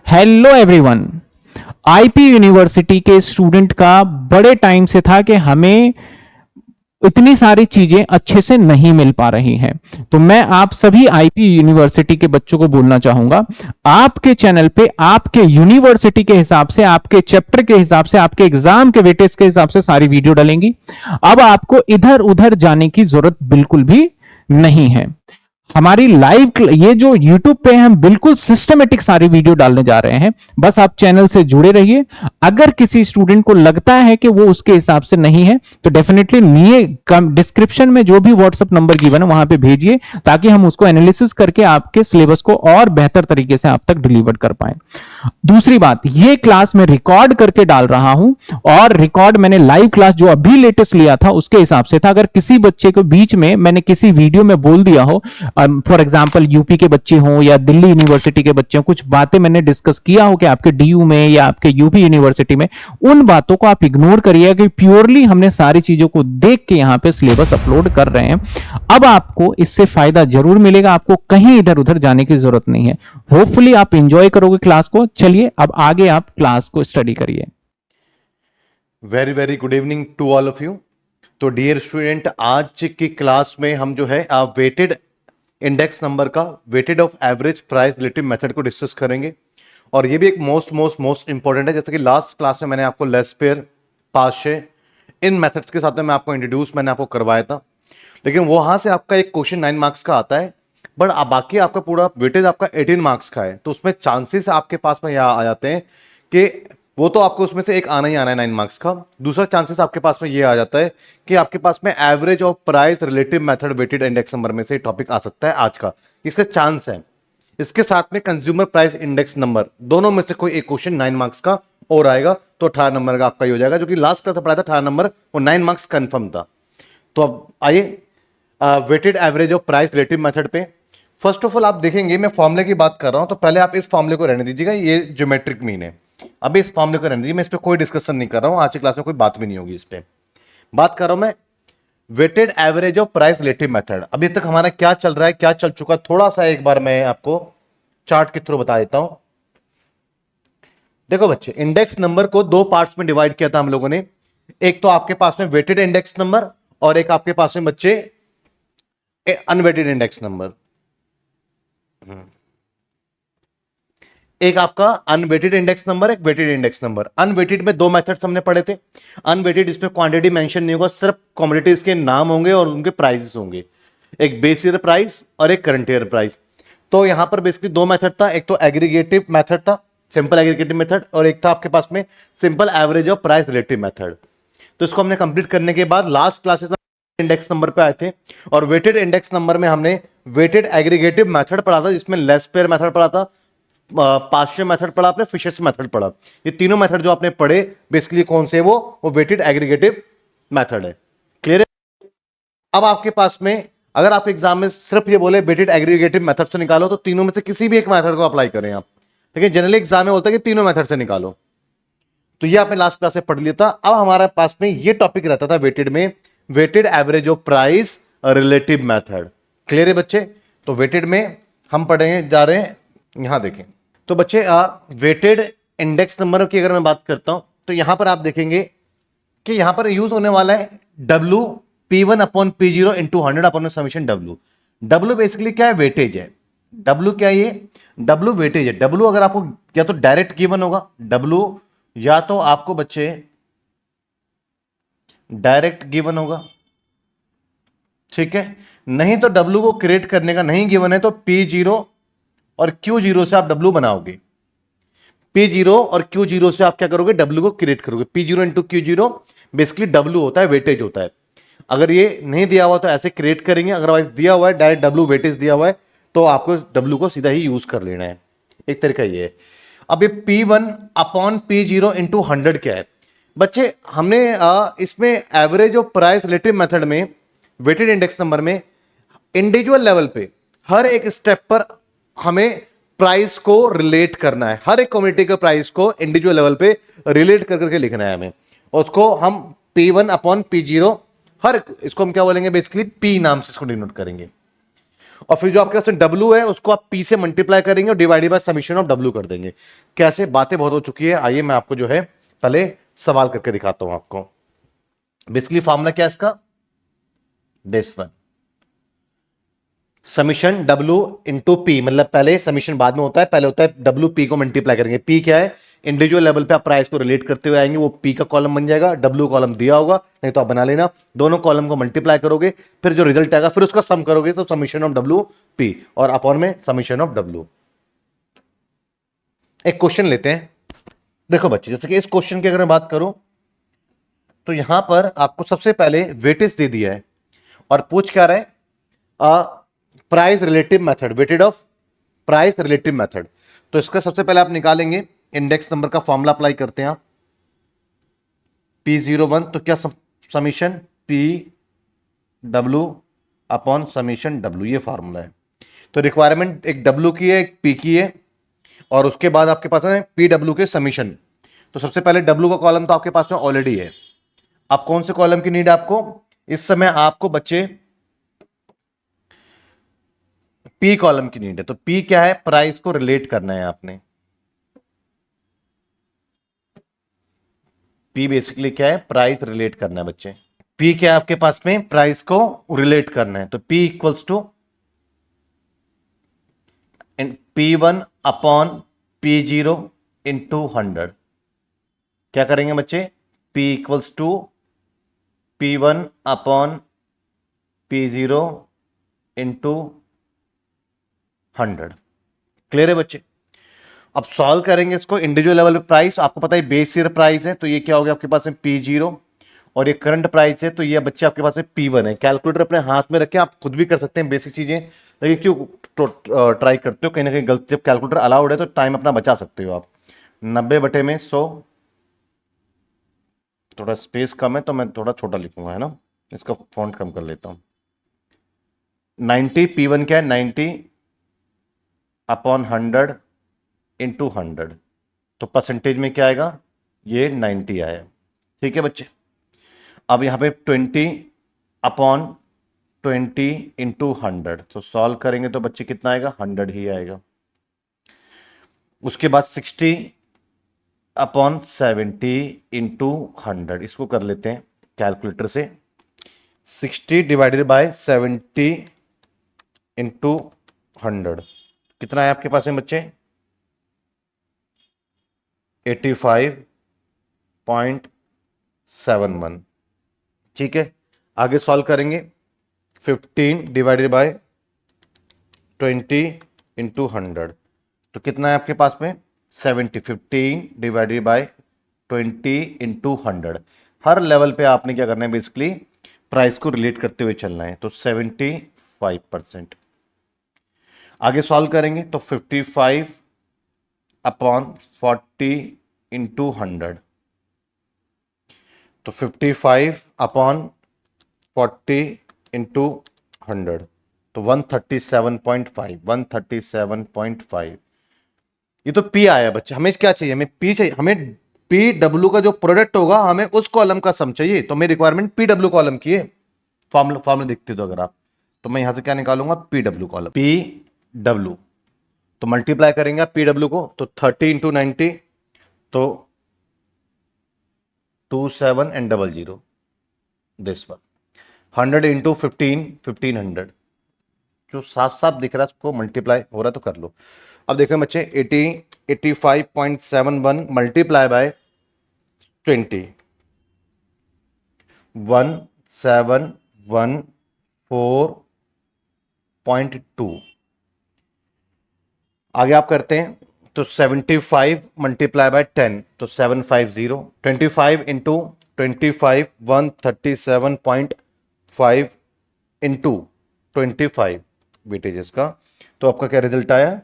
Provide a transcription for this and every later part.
Hello everyone. IP university के student का बड़े टाइम से था कि हमें इतनी सारी चीजें अच्छे से नहीं मिल पा रही हैं। तो मैं आप सभी आईपी यूनिवर्सिटी के बच्चों को बोलना चाहूंगा, आपके चैनल पे आपके यूनिवर्सिटी के हिसाब से, आपके चैप्टर के हिसाब से, आपके एग्जाम के वेटेज के हिसाब से सारी वीडियो डलेंगी। अब आपको इधर उधर जाने की जरूरत बिल्कुल भी नहीं है। हमारी लाइव ये जो YouTube पे हम बिल्कुल सिस्टमेटिक सारी वीडियो डालने जा रहे हैं। बस आप चैनल से जुड़े रहिए। अगर किसी स्टूडेंट को लगता है कि वो उसके हिसाब से नहीं है तो डेफिनेटली डिस्क्रिप्शन में जो भी व्हाट्सएप नंबर गिवन है वहां पे भेजिए, ताकि हम उसको एनालिसिस करके आपके सिलेबस को और बेहतर तरीके से आप तक डिलीवर कर पाए। दूसरी बात, ये क्लास मैं रिकॉर्ड करके डाल रहा हूं और रिकॉर्ड मैंने लाइव क्लास जो अभी लेटेस्ट लिया था उसके हिसाब से था। अगर किसी बच्चे को बीच में मैंने किसी वीडियो में बोल दिया हो, फॉर एग्जांपल यूपी के बच्चे हों या दिल्ली यूनिवर्सिटी के बच्चे हों, कुछ बातें मैंने डिस्कस किया हो कि आपके डीयू में या आपके यूपी यूनिवर्सिटी में, उन बातों को आप इग्नोर करिएगा कि प्योरली हमने सारी चीजों को देख के यहां पे सिलेबस अपलोड कर रहे हैं। अब आपको इससे फायदा जरूर मिलेगा, आपको कहीं इधर उधर जाने की जरूरत नहीं है। होपफुली आप इंजॉय करोगे क्लास को। चलिए अब आगे आप क्लास को स्टडी करिए। Very very good evening to all of you. तो डियर स्टूडेंट, आज की क्लास में हम जो है वेटेड इंडेक्स नंबर का weighted of average price relative method को डिस्कस करेंगे। और ये भी एक मोस्ट इंपॉर्टेंट है। जैसे कि लास्ट क्लास में मैंने आपको लेस पेयर, पाशे, इन मेथड्स के साथ में मैं आपको इंट्रोड्यूस मैंने आपको करवाया था, लेकिन वहां से आपका एक क्वेश्चन 9 मार्क्स का आता है, बट बाकी आपका पूरा वेटेज आपका 18 मार्क्स का है। तो उसमें चांसेस आपके पास में यहाँ आ जाते हैं कि वो तो आपको उसमें से एक आना ही आना है 9 मार्क्स का। दूसरा चांसेस आपके पास में ये आ जाता है कि आपके पास में average of price relative method weighted index number में से टॉपिक आ सकता है आज का, इसका चांस है। इसके साथ में कंज्यूमर प्राइस इंडेक्स नंबर, दोनों में से कोई एक क्वेश्चन 9 मार्क्स का और आएगा, तो 18 नंबर का आपका ही हो जाएगा, जो कि लास्ट क्लास पढ़ाया था 18 नंबर और 9 मार्क्स कंफर्म था। तो अब आइए weighted average of price relative method पे। फर्स्ट ऑफ ऑल आप देखेंगे, मैं फॉर्मूले की बात कर रहा हूं, तो पहले आप इस फॉर्मूले को रहने दीजिएगा, ये ज्योमेट्रिक मीन है। अभी इस फॉर्मूले को रहने दीजिए, मैं इस पे कोई डिस्कशन नहीं कर रहा हूं, आज की क्लास में कोई बात भी नहीं होगी इस पे। बात कर रहा हूं मैं weighted average of price relative method. अभी तक हमारा क्या चल रहा है, क्या चल चुका, थोड़ा सा एक बार मैं आपको चार्ट के थ्रू बता देता हूं। देखो बच्चे, इंडेक्स नंबर को दो पार्ट्स में डिवाइड किया था हम लोगों ने। एक तो आपके पास में वेटेड इंडेक्स नंबर और एक आपके पास में बच्चे अनवेटेड इंडेक्स नंबर। एक आपका अनवेटेड इंडेक्स नंबर, एक वेटेड इंडेक्स नंबर। अनवेटेड में दो मेथड्स हमने पढ़े थे। अनवेटेड, इसमें क्वांटिटी मेंशन नहीं होगा, सिर्फ कमोडिटीज के नाम होंगे और उनके प्राइसेस होंगे, एक बेस ईयर प्राइस और एक करंट ईयर प्राइस। तो यहां पर बेसिकली दो मेथड था, एक तो एग्रीगेटिव मेथड था, सिंपल एग्रीगेटिव मेथड, और एक था आपके पास में simple average of price relative method. तो इसको हमने कंप्लीट करने के बाद लास्ट क्लासेस में इंडेक्स नंबर पे आए थे, और वेटेड इंडेक्स नंबर में हमने वेटेड एग्रीगेटिव मेथड पढ़ा था, जिसमें लेस पेयर मेथड पढ़ा था, पार्शियल मेथड पढ़ा आपने, फिशर्स मेथड पढ़ा। ये तीनों मेथड जो आपने पढ़े बेसिकली कौन से, वो वेटेड एग्रीगेटिव मेथड है। क्लियर है? अब आपके पास में अगर आप एग्जाम में सिर्फ ये बोले वेटेड एग्रीगेटिव मेथड से निकालो, तो तीनों में से किसी भी एक मेथड को अप्लाई करें आप, लेकिन जनरली एग्जाम में बोलता है कि तीनों मेथड से निकालो। तो ये आपने लास्ट क्लास में पढ़ लिया था। अब हमारे पास में ये टॉपिक रहता था वेटेड में, weighted average of price relative method. Clear है बच्चे? तो वेटेड में हम पढ़ने जा रहे हैं, यहां देखें। तो बच्चे वेटेड इंडेक्स नंबर की अगर मैं बात करता हूं, तो यहां पर आप देखेंगे कि यहां पर यूज होने वाला है W P1 upon P0 into 100 upon summation W। W basically क्या है? वेटेज है। W क्या है? ये W वेटेज है। W अगर आपको या तो डायरेक्ट गिवन होगा W, या तो आपको बच्चे डायरेक्ट गिवन होगा, ठीक है। नहीं तो W को क्रिएट करने का नहीं गिवन है, तो P0 और Q0 से आप W बनाओगे। P0 और Q0 से आप क्या करोगे? W को क्रिएट करोगे। P0 into Q0 basically W होता है, वेटेज होता है। अगर ये नहीं दिया हुआ तो ऐसे क्रिएट करेंगे, अदरवाइज दिया हुआ है डायरेक्ट W वेटेज दिया हुआ है, तो आपको W को सीधा ही यूज कर लेना है। एक तरीका ये है। अब ये P1 अपॉन P0 इंटू 100 क्या है बच्चे? हमने इसमें average of price relative method में, वेटेड इंडेक्स नंबर में, इंडिविजुअल लेवल पे हर एक स्टेप पर हमें प्राइस को रिलेट करना है। हर एक कम्युनिटी के प्राइस को इंडिविजुअल लेवल पे रिलेट कर करके लिखना है हमें, और उसको हम P1 अपॉन P0, हर इसको हम क्या बोलेंगे? बेसिकली P नाम से इसको डिनोट करेंगे। और फिर जो आपके पास डब्ल्यू है उसको आप पी से मल्टीप्लाई करेंगे और divided by summation of W कर देंगे। कैसे, बातें बहुत हो चुकी है, आइए मैं आपको जो है पहले सवाल करके दिखाता हूं आपको। बेसिकली फॉर्मूला क्या है इसका, this one, summation W into P, मतलब पहले समीशन बाद में होता है, पहले होता है डब्ल्यू पी को मल्टीप्लाई करेंगे। पी क्या है, इंडिविजुअल लेवल पे आप प्राइस को रिलेट करते हुए आएंगे, वो पी का कॉलम बन जाएगा, डब्ल्यू कॉलम दिया होगा, नहीं तो आप बना लेना, दोनों कॉलम को मल्टीप्लाई करोगे, फिर जो रिजल्ट आएगा फिर उसका सम करोगे, तो समीशन ऑफ डब्ल्यू पी और अपॉन में समीशन ऑफ डब्ल्यू। एक क्वेश्चन लेते हैं, देखो बच्चे, जैसे कि इस क्वेश्चन की अगर मैं बात करूं तो यहां पर आपको सबसे पहले वेटेज दे दिया है और पूछ क्या रहा है, price relative method, weighted of price relative method. तो इसका सबसे पहले आप निकालेंगे, इंडेक्स नंबर का फॉर्मूला अप्लाई करते हैं आप, P01, तो क्या summation P W upon summation W, ये फॉर्मूला है। तो रिक्वायरमेंट एक W की है, एक P की है, और उसके बाद आपके पास है PW के समीशन। तो सबसे पहले W का कॉलम तो आपके पास में ऑलरेडी है। अब कौन से कॉलम की नीड है आपको, इस समय आपको बच्चे P कॉलम की नीड है। तो P क्या है, प्राइस को रिलेट करना है आपने। P बेसिकली क्या है, प्राइस रिलेट करना है बच्चे। P क्या है आपके पास में, प्राइस को रिलेट करना है। तो P equals to P1 upon P0 into 100। क्या करेंगे बच्चे, P equals to P1 upon P0 into 100। Clear है बच्चे। अब सॉल्व करेंगे इसको इंडिविजुअल लेवल पे, प्राइस आपको पता है बेस ईयर प्राइस है, तो ये क्या हो गया आपके पास में P0, और ये करंट प्राइस है, तो ये बच्चे आपके पास में P1 है। कैलकुलेटर अपने हाथ में रखें, आप खुद भी कर सकते हैं बेसिक चीजें, लेकिन क्यों ट्राई करते हो, कहीं ना कहीं गलती, जब कैलकुलेटर अलाउड है तो टाइम अपना बचा सकते हो आप। 90/100, थोड़ा स्पेस कम है तो मैं थोड़ा छोटा लिखूंगा, है ना, इसका फॉन्ट कम कर लेता हूं। 90, P1 क्या है, 90 अपॉन 100 इंटू 100, तो परसेंटेज में क्या आएगा, ये 90 आया। ठीक है बच्चे। अब यहां पे 20 अपॉन 20 इंटू 100, तो सॉल्व करेंगे तो बच्चे कितना आएगा, 100 ही आएगा। उसके बाद 60 अपॉन 70 इंटू 100, इसको कर लेते हैं कैलकुलेटर से। 60 डिवाइडेड बाय 70 इंटू 100, कितना है आपके पास में बच्चे, 85.71। ठीक है, आगे सॉल्व करेंगे। 15 डिवाइडेड बाय 20 इंटू 100, तो कितना है आपके पास में 70। 15 divided by 20 into 100, her level पे आपने क्या करना है, बेसिकली प्राइस को रिलेट करते हुए चलना है। तो 75%। आगे सॉल्व करेंगे तो 55 अपॉन 40 इंटू 100, तो 55 अपॉन 40 इंटू 100, तो 137.5, 137.5। ये तो P आया बच्चे, हमें क्या चाहिए, हमें P चाहिए, हमें PW का जो प्रोडक्ट होगा हमें उस कॉलम का सम चाहिए। तो मेरी रिक्वायरमेंट PW कॉलम की है, फॉर्मूला दिखती तो अगर आप, तो मैं यहां से क्या निकालूंगा, PW कॉलम, PW, तो मल्टीप्लाई करेंगे आप PW को, तो 30 इंटू 90, तो 27 एंड 00, दिस वन। 100 इंटू 1500, जो साफ साफ दिख रहा है उसको मल्टीप्लाई हो रहा है तो कर लो। अब देखो बच्चे, 85.71 मल्टीप्लाई बाय 20, 1714.2। आगे आप करते हैं तो 75 मल्टीप्लाई बाय 10, तो 750। 25 इंटू 25, 137.5 इंटू 25 वेटेजेस का, तो आपका क्या रिजल्ट आया,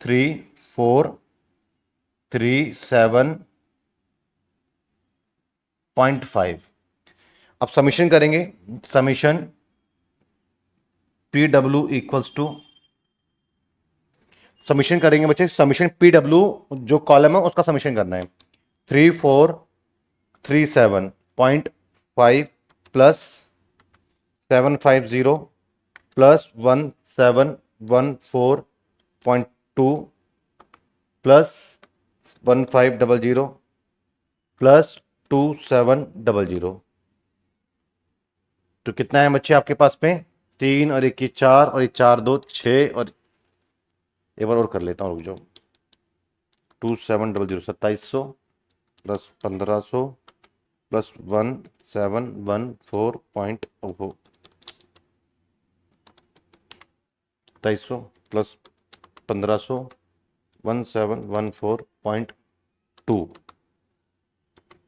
3437.5। अब समीशन करेंगे, summation PW equals to, summation करेंगे बच्चे, समीशन PW जो कॉलम है उसका समीशन करना है, 3437.5 प्लस 750 प्लस 1714.2 प्लस 1500 प्लस 2700, तो कितना है बच्चे आपके पास में? 3 और 1 4 और 4 2 6 और एक बार और कर लेता हूँ, रुक जाओ। 2700 2700 प्लस 1500 प्लस 1714 2300 प्लस 1500 1714.2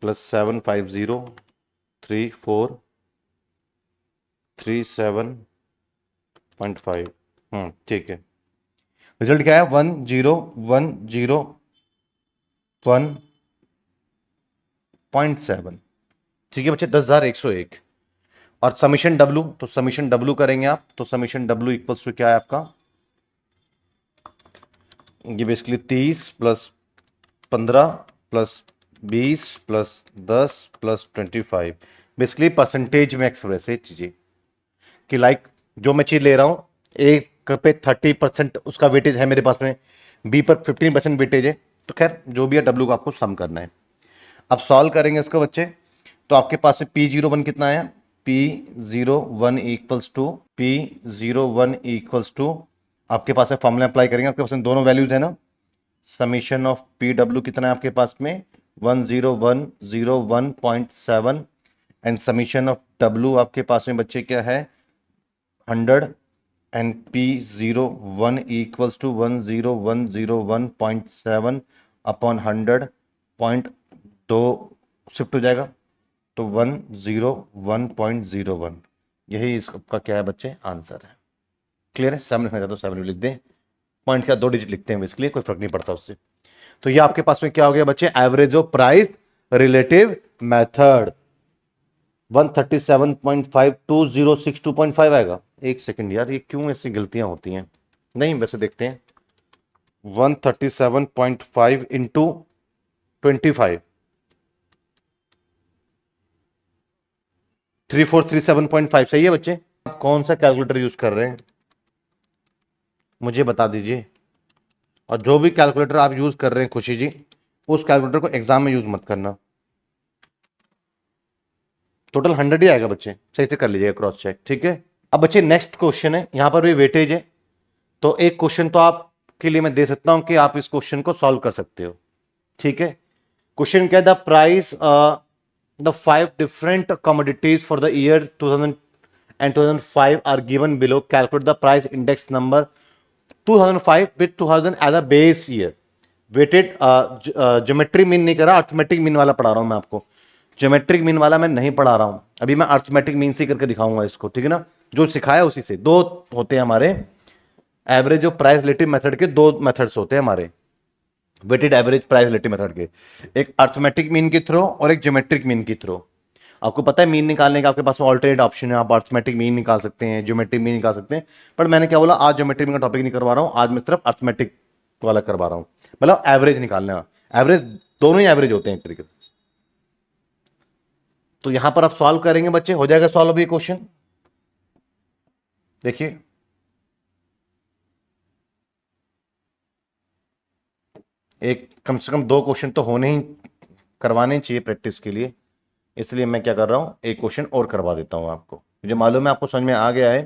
प्लस 7503437.5। ठीक है। रिजल्ट क्या है? 10101.7। ठीक है बच्चे, 10,101। और समीशन डब्लू, तो समीशन डब्लू करेंगे आप, तो समीशन डब्लू इक्वल्स टू क्या है आपका? ये basically 30 plus 15 plus 20 plus 10 plus 25, basically percentage में एक्सप्रेस है चीजें कि लाइक जो मैं चीज ले रहा हूं, ए पे 30% उसका वेटेज है मेरे पास में, बी पर 15% वेटेज है, तो खैर जो भी है डब्ल्यू को आपको सम करना है। अब सॉल्व करेंगे इसको बच्चे, तो आपके पास में P01 कितना आया? P01 इक्वल्स टू आपके पास है, फॉर्मूला अप्लाई करेंगे, आपके पास में दोनों वैल्यूज है ना, समीशन ऑफ PW कितना है आपके पास में? 10101.7 एंड समीशन ऑफ W आपके पास में बच्चे क्या है? 100 and P01 equals to 10101.7 upon 100.2 shift हो जाएगा, तो 101.01, यही इसका क्या है बच्चे? आंसर है। क्लियर है? 7 लिखना चाहते हो 7 लिख दें, पॉइंट का 2 डिजिट लिखते हैं बेसिकली, कोई फर्क नहीं पड़ता उससे। तो ये आपके पास में क्या हो गया बच्चे? Average of price relative method 137.52062.5 आएगा। एक सेकंड यार, ये क्यों ऐसी गलतियां होती हैं? नहीं, वैसे देखते हैं, 137.5 इंटू 25 3437.5 सही है बच्चे? आप कौन सा कैलकुलेटर यूज कर रहे हैं मुझे बता दीजिए, और जो भी कैलकुलेटर आप यूज कर रहे हैं खुशी जी, उस कैलकुलेटर को एग्जाम में यूज मत करना। टोटल 100 ही आएगा बच्चे, सही से कर लीजिएगा क्रॉस चेक, ठीक है। अब बच्चे नेक्स्ट क्वेश्चन है, यहां पर भी वेटेज है, तो एक क्वेश्चन तो आपके लिए मैं दे सकता हूं कि आप इस क्वेश्चन को सॉल्व कर सकते हो, ठीक है। क्वेश्चन क्या है? The price the 5 different commodities for the year 2000 and 2005 are given below. Calculate the price index number 2005 with 2000 as a base year. Weighted geometric mean नहीं करा, अर्थमेटिक मीन वाला पढ़ा रहा हूं मैं आपको, ज्योमेट्रिक मीन वाला मैं नहीं पढ़ा रहा हूं अभी, मैं अर्थमेटिक मीन से करके दिखाऊंगा इसको, ठीक है ना। जो सिखाया उसी से, दो होते हैं हमारे एवरेज और प्राइस रिलेटिव मेथड के, दो मेथड्स होते हैं हमारे weighted average price relative method के, एक अर्थमेटिक मीन के थ्रू और एक ज्योमेट्रिक मीन के थ्रू। आपको पता है मीन निकालने का आपके पास में ऑल्टरनेट ऑप्शन है, आप अर्थमेटिक मीन निकाल सकते हैं, ज्योमेट्रिक मीन निकाल सकते हैं, पर मैंने क्या बोला, आज ज्योमेट्रिक मीन का टॉपिक नहीं करवा रहा हूं, आज मैं सिर्फ अर्थमेटिक वाला करवा रहा हूं, मतलब एवरेज निकालना। एवरेज दोनों ही एवरेज होते हैं एक तरीके से। तो यहां पर आप सॉल्व करेंगे बच्चे, हो जाएगा सॉल्व अभी क्वेश्चन, देखिए एक कम से कम 2 क्वेश्चन तो होने ही करवाने चाहिए प्रैक्टिस के लिए, इसलिए मैं क्या कर रहा हूं, एक क्वेश्चन और करवा देता हूं आपको। मुझे मालूम है आपको समझ में आ गया है,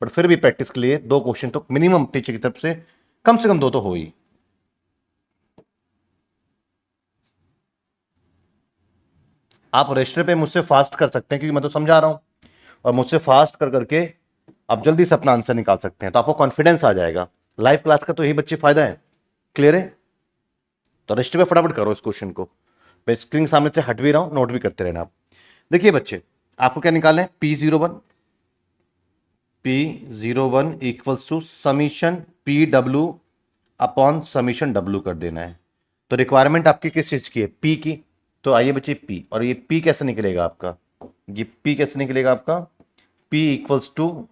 बट फिर भी प्रैक्टिस के लिए 2 क्वेश्चन तो मिनिमम टीचर की तरफ से कम 2 तो हो ही। आप रजिस्टर पे मुझसे फास्ट कर सकते हैं क्योंकि मैं तो समझा रहा हूं, और मुझसे फास्ट कर करके आप जल्दी से अपना आंसर निकाल सकते हैं, तो आपको कॉन्फिडेंस आ जाएगा। लाइव क्लास का तो यही बच्चे फायदा है। क्लियर है? तो रजिस्टर पे फटाफट करो इस क्वेश्चन को, मैं स्क्रीन सामने से हट भी रहा हूं, नोट भी करते रहना आप। देखिए बच्चे, आपको क्या निकालना है? P01 equals to summation PW upon summation W कर देना है। तो रिक्वायरमेंट आपकी किस चीज की है? P की। तो आइए बच्चे P, और ये P कैसे निकलेगा आपका? ये P कैसे निकलेगा आपका? P equals to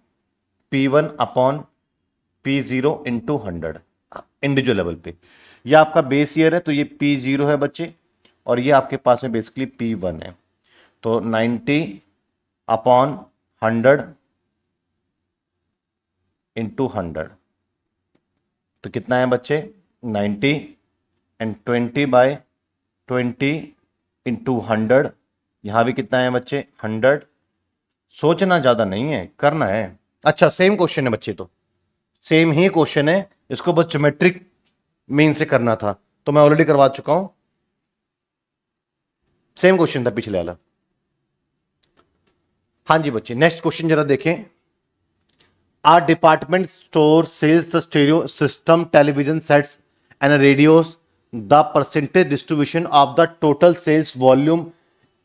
P1 upon P0 into 100 individual level पे। ये आपका बेस ईयर है, तो ये P0 है बच्चे, और ये आपके पास में बेसिकली P1 है, तो 90 अपॉन 100 इंटू 100, तो कितना है बच्चे 90, एंड 20/20 इंटू 100, यहां भी कितना है बच्चे 100। सोचना ज्यादा नहीं है, करना है। अच्छा सेम क्वेश्चन है बच्चे, तो सेम ही क्वेश्चन है, इसको बस ज्योमेट्रिक मीन से करना था, तो मैं ऑलरेडी करवा चुका हूं। सेम क्वेश्चन था पिछले वाला। हाँ जी बच्चे, नेक्स्ट क्वेश्चन जरा देखें। Are department store sells the stereo system television sets and radios, the percentage distribution of the total sales volume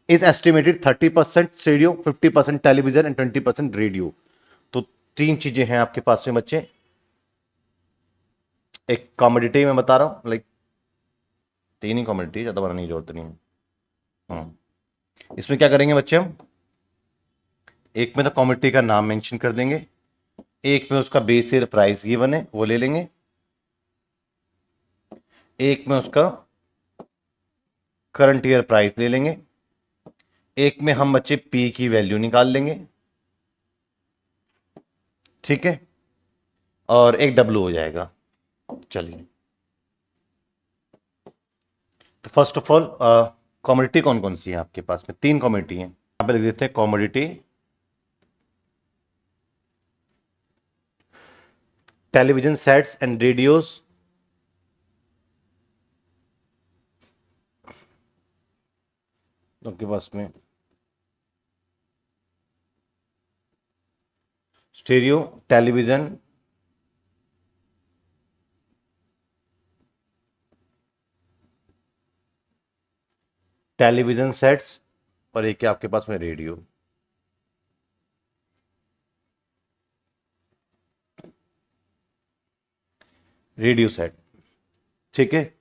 is estimated 30% stereo, 50% television and 20% radio. तो तीन चीजें हैं आपके पास में बच्चे। एक कॉमोडिटी में बता रहा हूं, लाइक तीन ही कॉमोडिटी, ज्यादा बनाने की जरूरत नहीं है। इसमें क्या करेंगे बच्चे हम, एक में तो कॉमोडिटी का नाम मेंशन कर देंगे, एक में उसका बेस ईयर प्राइस गिवन है वो ले लेंगे, एक में उसका करंट ईयर प्राइस ले लेंगे, एक में हम बच्चे पी की वैल्यू निकाल लेंगे, ठीक है, और एक डब्ल्यू हो जाएगा। चलिए, तो फर्स्ट ऑफ ऑल कॉमोडिटी कौन कौन सी है आपके पास में, तीन कॉमोडिटी है, यहां पे लिख देते हैं commodity television sets and radios, आपके पास में स्टीरियो टेलीविजन टेलीविजन सेट्स, और एक है आपके पास में रेडियो। रेडियो सेट, ठीक है।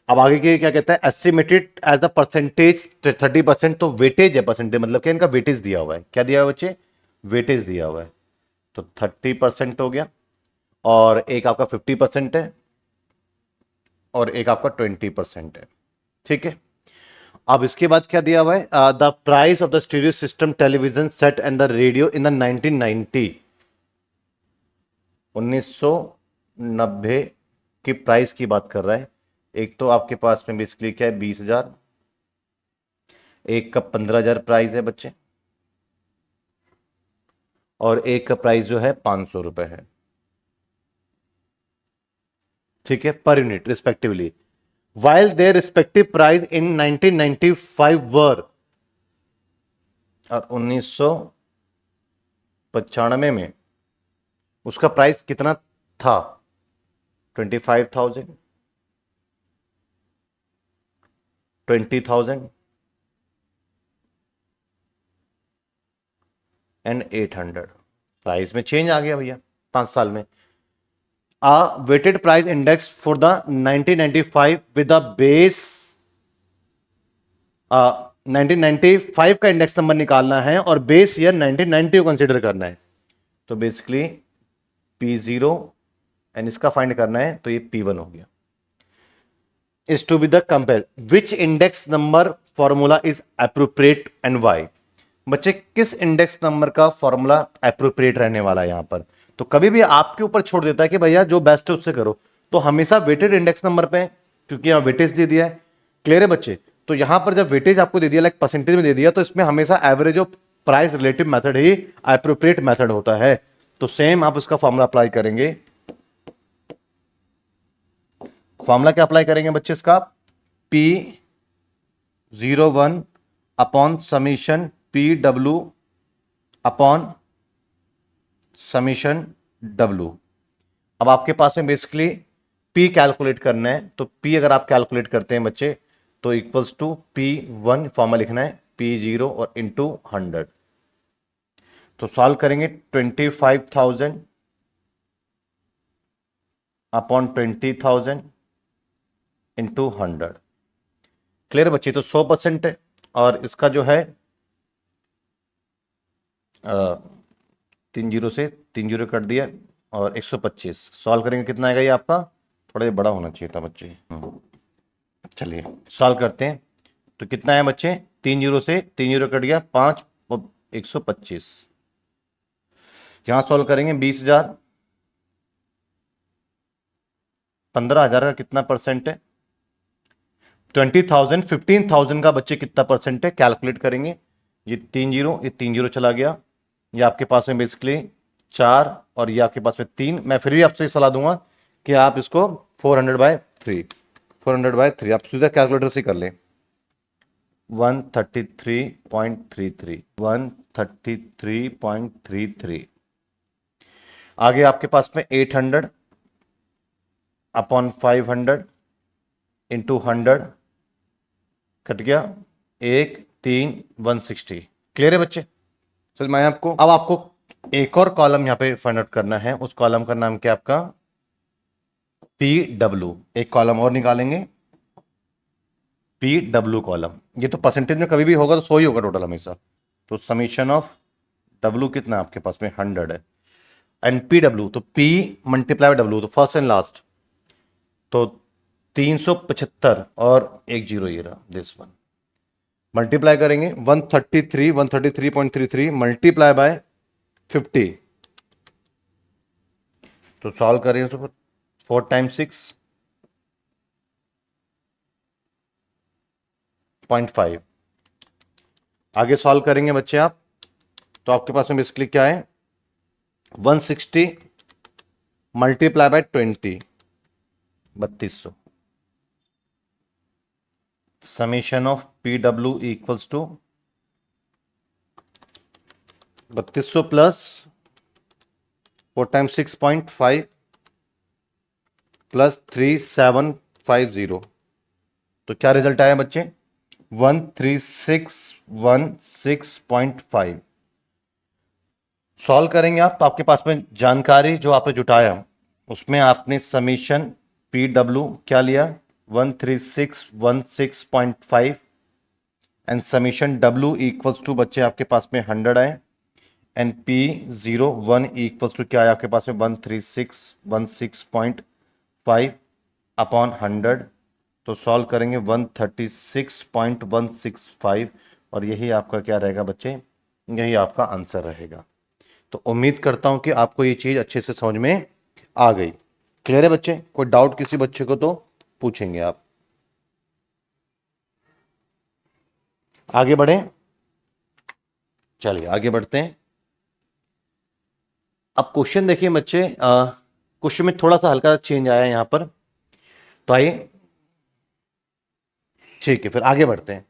अब आगे के क्या कहता है, एस्टिमेटेड एज द परसेंटेज 30%, तो वेटेज है, परसेंटेज मतलब क्या, इनका वेटेज दिया हुआ है, क्या दिया हुआ है बच्चे, वेटेज दिया हुआ है, तो 30% हो गया, और एक आपका 50% है, और एक आपका 20% है, ठीक है। अब इसके बाद क्या दिया हुआ है, the price of the stereo system television set and the radio in the 1990 की प्राइस की बात कर रहा है। एक तो आपके पास में बेसिकली क्या है 20,000, एक का 15,000 प्राइस है बच्चे, और एक का प्राइस जो है 500 रुपए है, ठीक है, per unit respectively. while their respective price in 1995 were, और 1995 में उसका प्राइस कितना था, 25,000, 20,000 एंड 800। प्राइस में चेंज आ गया भैया 5 साल में। A weighted price index for the 1995 with the base 1995 का इंडेक्स नंबर निकालना है और बेस ईयर 1990 को कंसीडर करना है, तो बेसिकली P0 एंड इसका फाइंड करना है, तो ये P1 हो गया। Is to be the compare which index number formula is appropriate and why. बच्चे किस इंडेक्स नंबर का फॉर्मूला एप्रोप्रिएट रहने वाला है यहां पर, तो कभी भी आपके ऊपर छोड़ देता है कि भैया जो बेस्ट है उससे करो, तो हमेशा वेटेड इंडेक्स नंबर पे, क्योंकि यहां वेटेज दे दिया है, क्लियर है बच्चे। तो यहां पर जब वेटेज आपको दे दिया, लाइक परसेंटेज में दे दिया, तो इसमें हमेशा average of price relative method he appropriate method होता है। तो सेम आप उसका फॉर्मूला अप्लाई करेंगे। फॉर्मूला क्या अप्लाई करेंगे बच्चे इसका, P01 upon summation PW upon summation W। अब आपके पास में बेसिकली P कैलकुलेट करना है, तो P अगर आप कैलकुलेट करते हैं बच्चे, तो इक्वल्स टू P1 फॉर्मूला लिखना है, P0 और इंटू 100। तो सॉल्व करेंगे 25,000 अपॉन 20,000 इंटू 100। क्लियर बच्चे, तो 100% है, और इसका जो है 3 जीरो से 3 जीरो कट दिया, और 125 सॉल्व करेंगे, कितना आएगा ये आपका, थोड़ा बड़ा होना चाहिए था बच्चे। चलिए सॉल्व करते हैं, तो कितना है बच्चे, 3 जीरो से 3 जीरो कट गया, 5 और 125, क्या सॉल्व करेंगे? 20,000, 15,000 का कितना परसेंट है? 20,000, 15,000 का बच्चे कितना परसेंट है? कैलकुलेट करेंगे। ये 3 जीरो चला गया। ये आपके पास में बेसिकली 4 और ये आपके पास में 3। मैं फिर भी आपसे सलाह दूंगा कि आप इसको 400/3, 400/3 आप सीधा कैलकुलेटर से कर लें। 133.33, 133.33। आगे आपके पास में 800 अपॉन 500 इंटू 100 कट गया 1,3,160। क्लियर है बच्चे? चल मैं आपको अब आपको एक और कॉलम यहां पे फाइंड आउट करना है। उस कॉलम का नाम क्या आपका? PW। एक कॉलम और निकालेंगे, PW कॉलम। ये तो परसेंटेज में कभी भी होगा तो 100 ही होगा टोटल हमेशा। तो समीशन ऑफ W कितना आपके पास में? 100 है। एंड PW तो P मल्टीप्लाई W, तो फर्स्ट एंड लास्ट, तो 375 और एक जीरो ये रहा, दिस वन। मल्टीप्लाई करेंगे 133.33 मल्टीप्लाई बाय 50। तो सॉल्व करें उसको 4 टाइम्स 6.5। आगे सॉल्व करेंगे बच्चे आप, तो आपके पास में बेसिकली क्या है? 160 multiply by 20, 3200। Summation of PW equals to 3200 plus 4 times 6.5 plus 3750। तो क्या रिजल्ट आया बच्चे? 13616.5। सॉल्व करेंगे आप तो आपके पास में जानकारी जो आपने जुटाया उसमें आपने समीशन PW क्या लिया? 13616.5 and summation W equals to बच्चे आपके पास में 100 आए एंड P01 इक्वल्स टू क्या आया आपके पास में? 13616.5 अपॉन 100। तो सॉल्व करेंगे 136.165 और यही आपका क्या रहेगा बच्चे? यही आपका आंसर रहेगा। तो उम्मीद करता हूं कि आपको ये चीज अच्छे से समझ में आ गई। क्लियर है बच्चे? कोई डाउट किसी बच्चे को तो पूछेंगे आप। आगे बढ़े, चलिए आगे बढ़ते हैं। अब क्वेश्चन देखिए बच्चे, क्वेश्चन में थोड़ा सा हल्का चेंज आया है यहां पर, तो आइए ठीक है फिर आगे बढ़ते हैं।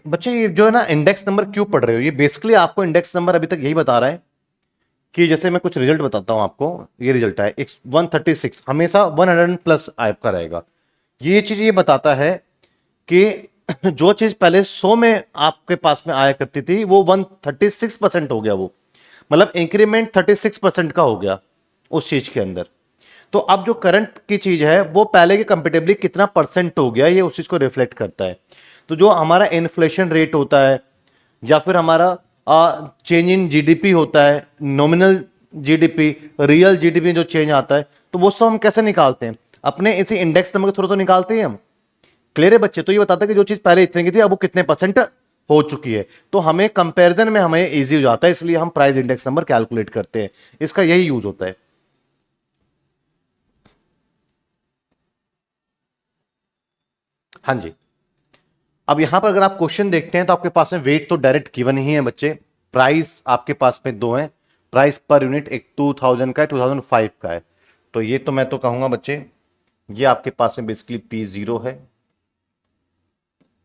बच्चे ये जो है ना इंडेक्स नंबर क्यों पढ़ रहे हो? ये बेसिकली आपको इंडेक्स नंबर अभी तक यही बता रहा है कि जैसे मैं कुछ रिजल्ट बताता हूं आपको। ये रिजल्ट है 136, हमेशा 100 प्लस आपका रहेगा। ये चीज ये बताता है कि जो चीज पहले 100 में आपके पास में आया करती थी वो 136% हो गया। वो मतलब इंक्रीमेंट 36% का हो गया उस चीज के अंदर। तो अब जो करंट की चीज है वो पहले के कंपेरेटिवली कितना परसेंट हो गया, ये उस चीज को रिफ्लेक्ट करता है। तो जो हमारा इन्फ्लेशन रेट होता है या फिर हमारा चेंज इन जीडीपी होता है, नॉमिनल जीडीपी, रियल जीडीपी जो चेंज आता है, तो वो सब हम कैसे निकालते हैं? अपने इसी इंडेक्स नंबर के थ्रू तो निकालते हैं हम। क्लियर है बच्चे? तो ये बताता है कि जो चीज पहले इतने की थी अब वो कितने परसेंट हो चुकी है। तो हमें कंपैरिजन में हमें इजी हो जाता है, इसलिए हम प्राइस इंडेक्स नंबर कैलकुलेट करते हैं। इसका यही यूज होता है। हाँ जी। अब यहां पर अगर आप क्वेश्चन देखते हैं तो आपके पास में वेट तो डायरेक्ट गिवन ही है बच्चे। प्राइस आपके पास में दो है, प्राइस पर यूनिट, एक 2000 का है, 2005 का है। तो ये तो मैं तो कहूंगा बच्चे ये आपके पास में बेसिकली P0 है,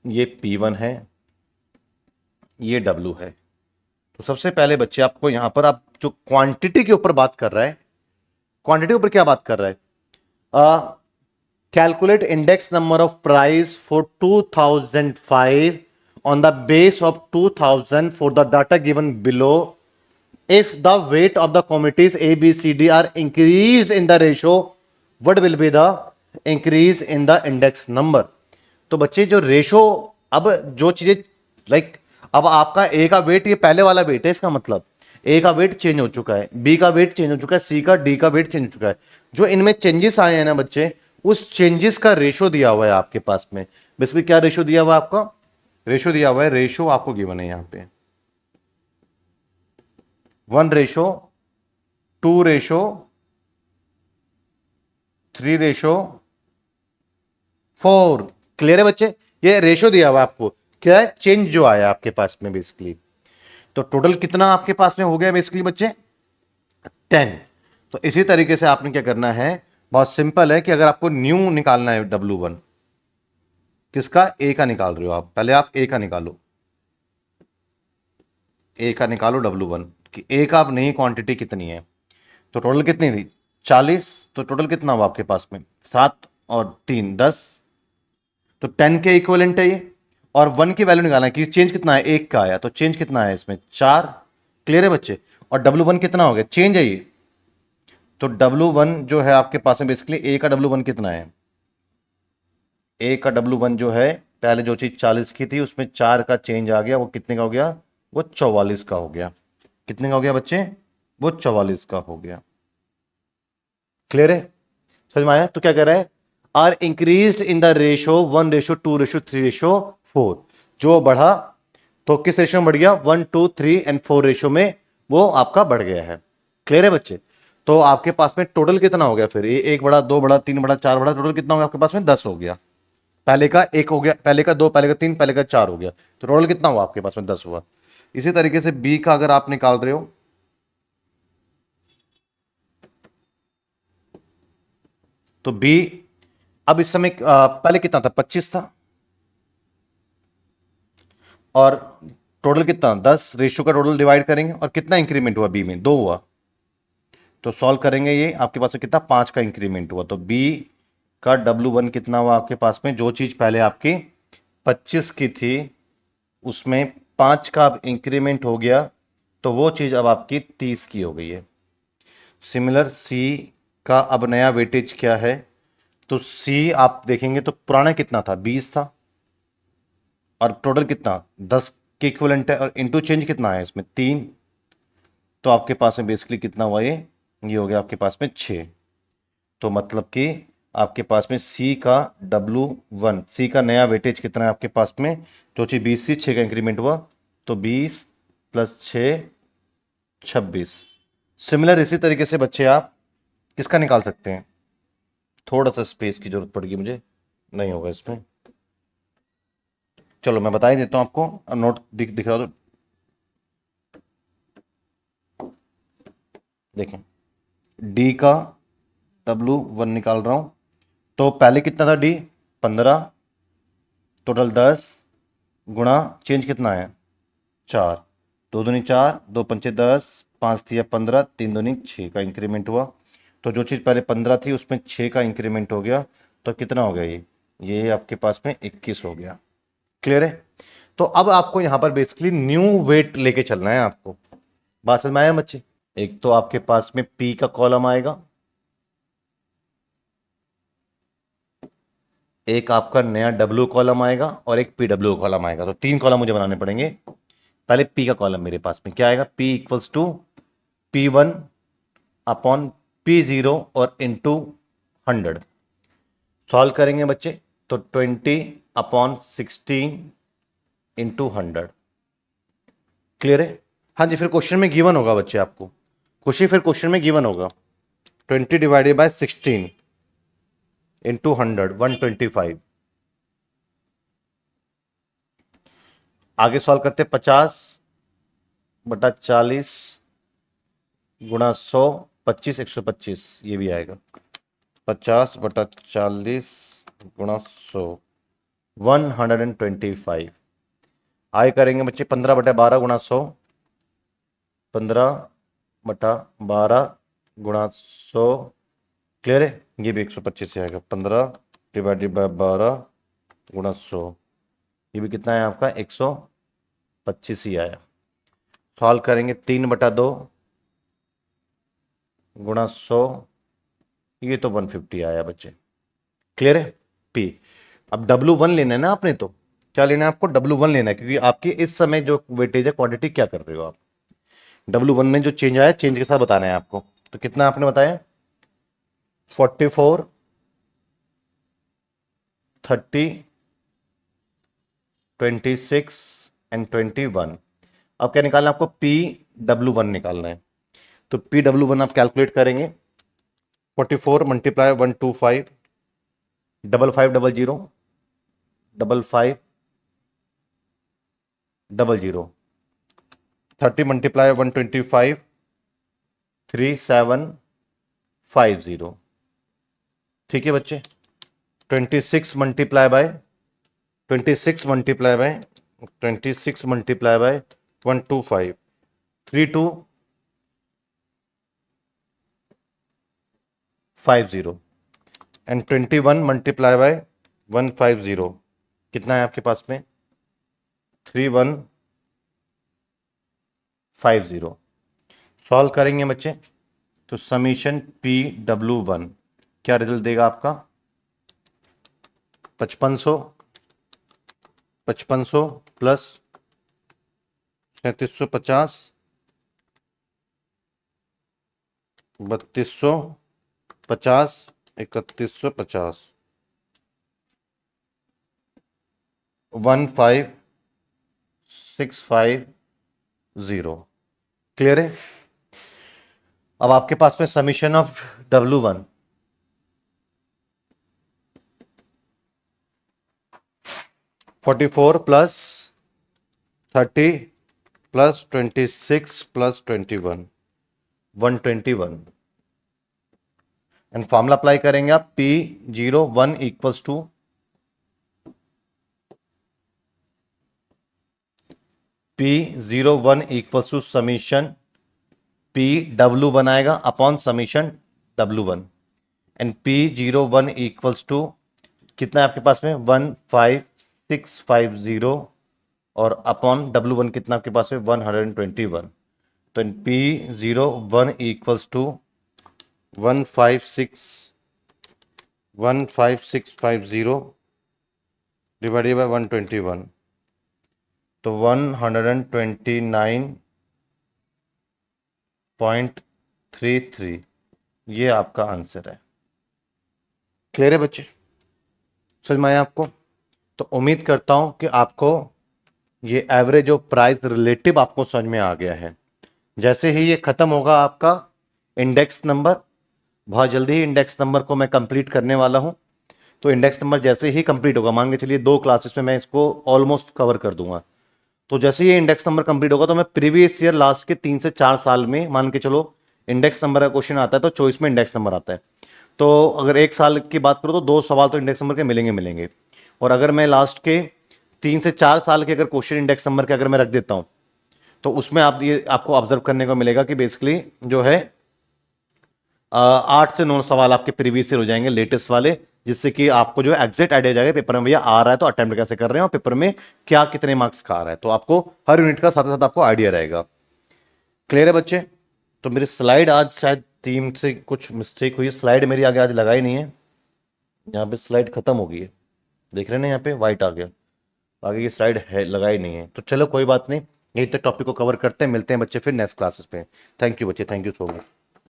ये P1 है, ये W है। तो सबसे पहले बच्चे आपको यहां पर आप जो क्वांटिटी के ऊपर बात कर रहा है, क्वांटिटी के ऊपर क्या बात कर रहा है? Calculate index number of price for 2005 on the base of 2000 for the data given below. If the weight of the commodities A, B, C, D are increased in the ratio, what will be the increase in the index number? तो बच्चे जो ratio, अब जो चीजें like अब आपका ए का wait ये पहले वाला वेट है, इसका मतलब ए का वेट चेंज हो चुका है, बी का वेट चेंज हो चुका है, सी का, डी का वेट चेंज हो चुका है। जो इनमें चेंजेस आए हैं ना बच्चे, उस चेंजेस का रेशो दिया हुआ है आपके पास में। बेसिकली क्या रेशो दिया हुआ है आपका? रेशो दिया हुआ है, रेशो आपको गिवन है यहां पे। 1:2:3:4। क्लियर है बच्चे? ये रेशो दिया हुआ आपको, क्या है, चेंज जो आया आपके पास में बेसिकली। तो टोटल कितना आपके पास में हो गया बेसिकली बच्चे? 10। तो इसी तरीके से आपने क्या करना है, बहुत सिंपल है कि अगर आपको न्यू निकालना है W1, किसका, ए का निकाल रहे हो आप, पहले आप ए का निकालो, ए का निकालो W1 कि ए का अब नई क्वांटिटी कितनी है। तो टोटल कितनी थी, 40। तो टोटल कितना हुआ आपके पास में, 7 और 3 10। तो 10 के इक्वलेंट है ये। और 1 की वैल्यू निकालना है कि चेंज कितना है, 1 का आया, तो चेंज कितना है इसमें, 4। क्लियर है बच्चे? और W1 कितना हो गया, चेंज है ये। तो W1 जो है आपके पास में बेसिकली, ए का W1 कितना है, ए का W1 जो है, पहले जो चीज 40 की थी उसमें 4 का चेंज आ गया, वो कितने का हो गया, वो 44 का हो गया। कितने का हो गया बच्चे, वो 44 का हो गया। क्लियर है, समझ में आया? तो क्या कह रहा है, are increase in the ratio 1:2:3:4। जो बढ़ा तो किस रेशो में बढ़ गया, 1 2 3 एंड 4 रेशो में वो आपका बढ़ गया है। क्लियर है बच्चे? तो आपके पास में टोटल कितना हो गया फिर, ये 1 बढ़ा, 2 बढ़ा, 3 बढ़ा, 4 बढ़ा, टोटल कितना हो गया आपके पास में, 10 हो गया। पहले का 1 हो गया, पहले का 2, पहले का 3, पहले का 4 हो गया, तो टोटल कितना हुआ आपके पास में, 10 हुआ। इसी तरीके से बी का अगर आप निकाल रहे हो, तो बी अब इस समय पहले कितना था, 25 था, और टोटल कितना, 10। रेशियो का टोटल डिवाइड करेंगे और कितना इंक्रीमेंट हुआ बी में, 2 हुआ। तो सॉल्व करेंगे, ये आपके पास में कितना, 5 का इंक्रीमेंट हुआ। तो बी का W1 कितना हुआ आपके पास में, जो चीज पहले आपकी 25 की थी उसमें 5 का अब इंक्रीमेंट हो गया, तो वो चीज अब आपकी 30 की हो गई है। सिमिलर सी का अब नया वेटेज क्या है, तो सी आप देखेंगे तो पुराना कितना था, 20 था, और टोटल कितना, 10 के इक्विवेलेंट है, और इनटू चेंज कितना है इसमें, 3। तो आपके पास में बेसिकली कितना हुआ, ये हो गया आपके पास में 6। तो मतलब कि आपके पास में सी का W1, सी का नया वेटेज कितना है आपके पास में, जो चीज 20 थी, 6 का इंक्रीमेंट हुआ, तो 20 + 6 26। सिमिलर इसी तरीके से बच्चे आप किसका निकाल सकते हैं, थोड़ा सा स्पेस की जरूरत पड़ेगी मुझे, नहीं होगा इसमें, चलो मैं बता ही देता हूं आपको, नोट दिख रहा हो तो देखें, डी का W1 निकाल रहा हूं। तो पहले कितना था डी, 15, टोटल 10, गुणा चेंज कितना है, 4, 2 दूनी 4, 2 पंचे 10, 5 तिया 15, 3 दूनी 6 का इंक्रीमेंट हुआ। तो जो चीज़ पहले 15 थी उसमें 6 का इंक्रीमेंट हो गया, तो कितना हो गया, ये आपके पास में 21 हो गया। क्लियर है? तो अब आपको यहां पर बेसिकली न्यू वेट लेके चलना है आपको। बात समझ में आया बच्चे? एक तो आपके पास में पी का कॉलम आएगा, एक आपका नया डब्ल्यू कॉलम आएगा, और एक PW कॉलम आएगा। तो 3 कॉलम मुझे बनाने पड़ेंगे। पहले पी का कॉलम मेरे पास में क्या आएगा, P = P1/P0 और इंटू 100। सॉल्व करेंगे बच्चे, तो 20/16 इंटू 100। क्लियर है? हाँ जी, फिर क्वेश्चन में गिवन होगा बच्चे आपको, क्वेश्चन में गिवन होगा 20/16 इंटू 100, 125। आगे सॉल्व करते, 50/40 गुणा 100, 25 125, ये भी आएगा 50/40 गुणा 100, 125। आगे करेंगे बच्चे 15/12 गुणा 100, 15/12 गुणा 100। क्लियर है? ये भी 125 से आएगा, 15/12 गुणा 100, ये भी कितना है आपका, 125 ही आया। सॉल्व करेंगे, 3/2 गुणा 100, ये तो 150 आया बच्चे। क्लियर है? पी। अब W1 लेना है ना आपने, तो क्या लेना है आपको, W1 लेना है, क्योंकि आपकी इस समय जो वेटेज है, क्वांटिटी क्या कर रहे हो आप, W1 में जो चेंज आया, चेंज के साथ बताना है आपको। तो कितना आपने बताया, 44, 30, 26 एंड 21। अब क्या निकालना है आपको, PW1 निकालना है। तो PW1 आप कैलकुलेट करेंगे, 44 मल्टीप्लाई 125 5500 5500, 30 मल्टीप्लाई 125 3750। ठीक है बच्चे, 26 multiply by 26 multiply by 26 multiply by 125 3250 and 21 multiply by 150 कितना है आपके पास में, 3150। सॉल्व करेंगे बच्चे तो समीशन PW1 क्या रिजल्ट देगा आपका, 5500 प्लस 3750 3250 3150 15650। क्लियर है। अब आपके पास में summation of W1 44 plus 30 plus 26 plus 21 121 and formula apply करेंगे आप, P01 equals to P01 equals to summation PW1 आएगा upon summation W1 and P01 equals to कितना है आपके पास में 15650 और अपॉन W1 कितना आपके पास में 121। तो P01 equals to 15650 divided by 121, तो 129.33 ये आपका आंसर है। क्लियर है बच्चे, समझ में आया आपको। तो उम्मीद करता हूं कि आपको ये एवरेज और प्राइस रिलेटिव आपको समझ में आ गया है। जैसे ही ये खत्म होगा आपका इंडेक्स नंबर, बहुत जल्दी ही इंडेक्स नंबर को मैं कंप्लीट करने वाला हूं। तो इंडेक्स नंबर जैसे ही कंप्लीट होगा, मान के चलिए 2 क्लासेस में मैं इसको ऑलमोस्ट कवर कर दूंगा। तो जैसे ही इंडेक्स नंबर कंप्लीट होगा तो मैं प्रीवियस ईयर लास्ट के 3 से 4 साल में मान के चलो इंडेक्स नंबर का क्वेश्चन आता है तो चॉइस में इंडेक्स नंबर आता है। तो अगर 1 साल की बात करो तो 2 सवाल तो इंडेक्स नंबर के मिलेंगे। और अगर मैं लास्ट के 3 से 4 साल के अगर क्वेश्चन इंडेक्स नंबर के अगर मैं रख देता हूं तो उसमें आप ये आपको ऑब्जर्व करने को मिलेगा कि बेसिकली जो है 8 से 9 सवाल आपके प्रीवियस ईयर हो जाएंगे लेटेस्ट वाले, जिससे कि आपको जो एग्जैक्ट आइडिया जाएगा पेपर में भैया आ रहा है तो अटेम्प्ट कैसे कर रहे हैं और पेपर में क्या कितने मार्क्स का आ रहा है, तो आपको हर यूनिट का साथ साथ आपको आइडिया रहेगा। क्लियर है बच्चे। तो मेरी स्लाइड आज शायद टीम से कुछ मिस्टेक हुई, स्लाइड मेरी आगे आज लगाई नहीं है, यहाँ पे स्लाइड खत्म हो गई है, देख रहे हैं ना यहाँ पे व्हाइट आ गया, आगे ये स्लाइड है लगाई नहीं है। तो चलो कोई बात नहीं, यही तक टॉपिक को कवर करते हैं, मिलते हैं बच्चे फिर नेक्स्ट क्लासेस पे। थैंक यू बच्चे, थैंक यू सो मच।